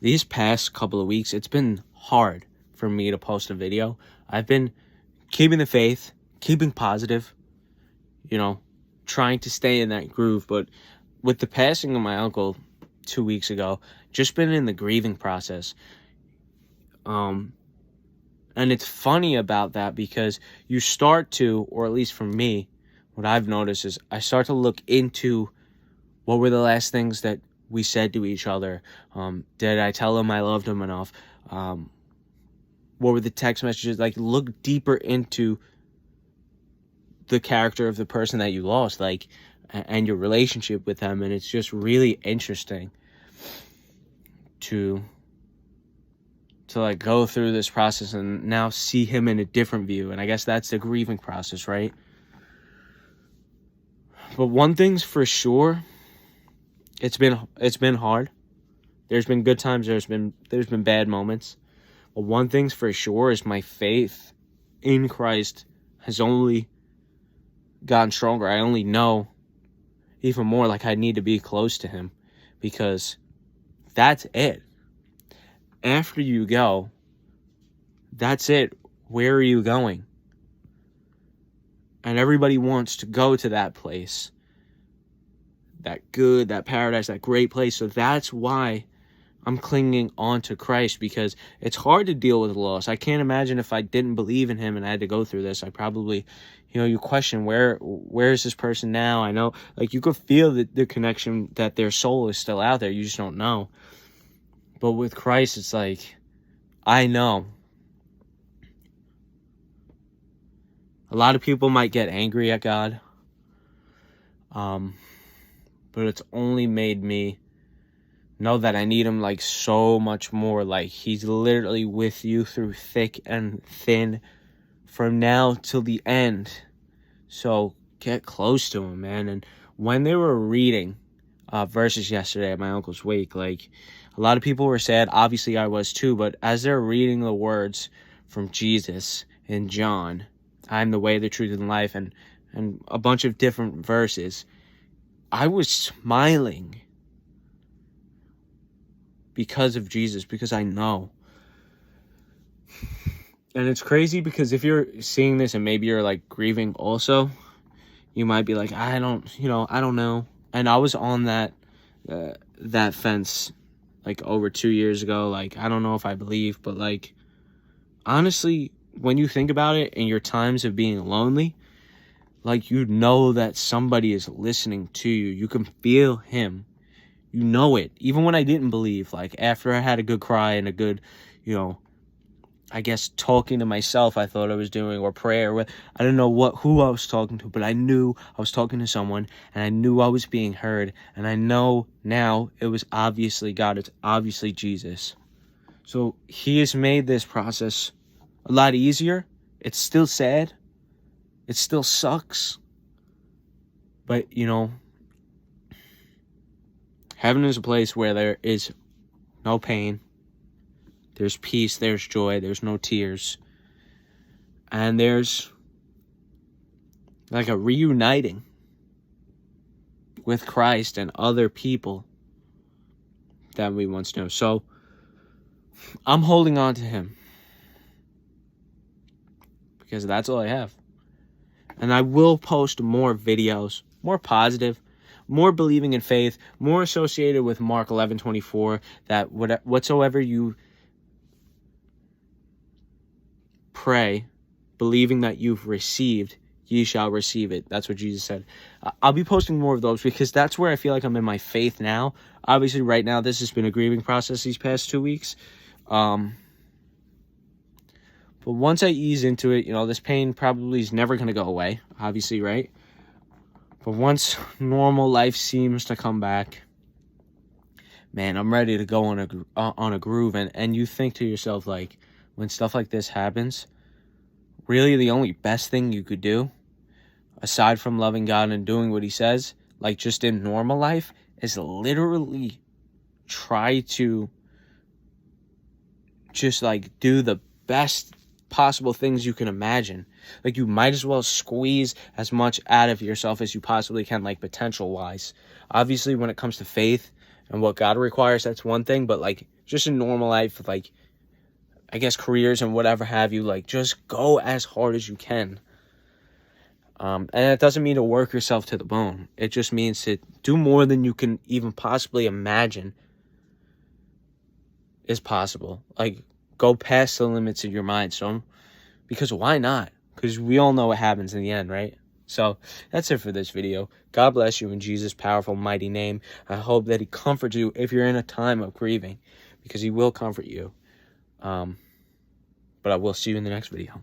these past couple of weeks, it's been hard for me to post a video. I've been keeping the faith, keeping positive, trying to stay in that groove. But with the passing of my uncle 2 weeks ago, just been in the grieving process. And it's funny about that because you start to, or at least for me, what I've noticed is I start to look into what were the last things that we said to each other. Did I tell him I loved him enough? What were the text messages? Like, look deeper into the character of the person that you lost, and your relationship with them. And it's just really interesting to go through this process and now see him in a different view. And I guess that's the grieving process, right? But one thing's for sure, it's been hard. There's been good times, there's been bad moments. But one thing's for sure is my faith in Christ has only gotten stronger. I only know even more I need to be close to him, because that's it. After you go, that's it. Where are you going? And everybody wants to go to that place, that paradise, that great place. So that's why I'm clinging on to Christ, because it's hard to deal with loss. I can't imagine if I didn't believe in him and I had to go through this. I probably, you question where is this person now? I know, you could feel the connection that their soul is still out there. You just don't know. But with Christ, it's I know. A lot of people might get angry at God. But it's only made me know that I need him so much more. He's literally with you through thick and thin from now till the end. So get close to him, man. And when they were reading verses yesterday at my uncle's wake, a lot of people were sad. Obviously I was too. But as they're reading the words from Jesus in John, I'm the way, the truth, and life, and a bunch of different verses, I was smiling because of Jesus, because I know. And it's crazy because if you're seeing this and maybe you're grieving also, you might be I don't know. And I was on that fence over 2 years ago. I don't know if I believe, but honestly, when you think about it, in your times of being lonely, you know that somebody is listening to you. You can feel him. You know it. Even when I didn't believe, after I had a good cry and a good, I guess talking to myself, I thought I was doing, or prayer. I didn't know who I was talking to, but I knew I was talking to someone, and I knew I was being heard. And I know now it was obviously God. It's obviously Jesus. So he has made this process a lot easier. It's still sad. It still sucks. But, heaven is a place where there is no pain. There's peace, there's joy, there's no tears. And there's a reuniting with Christ and other people that we once knew. So I'm holding on to him, because that's all I have. And I will post more videos, more positive, more believing in faith, more associated with Mark 11:24, that whatsoever you pray, believing that you've received, ye shall receive it. That's what Jesus said. I'll be posting more of those, because that's where I feel I'm in my faith now. Obviously, right now, this has been a grieving process these past 2 weeks. But once I ease into it, this pain probably is never going to go away, obviously, right? But once normal life seems to come back, man, I'm ready to go on a groove. And you think to yourself, when stuff like this happens, really the only best thing you could do, aside from loving God and doing what he says, just in normal life, is literally try to just do the best possible things you can imagine. You might as well squeeze as much out of yourself as you possibly can, potential wise. Obviously, when it comes to faith and what God requires, that's one thing. But like just in normal life, like I guess careers and whatever have you, like just go as hard as you can. And it doesn't mean to work yourself to the bone. It just means to do more than you can even possibly imagine is possible. Like, go past the limits of your mind. So, because why not? Because we all know what happens in the end, right? So, that's it for this video. God bless you in Jesus' powerful, mighty name. I hope that he comforts you if you're in a time of grieving, because he will comfort you. But I will see you in the next video.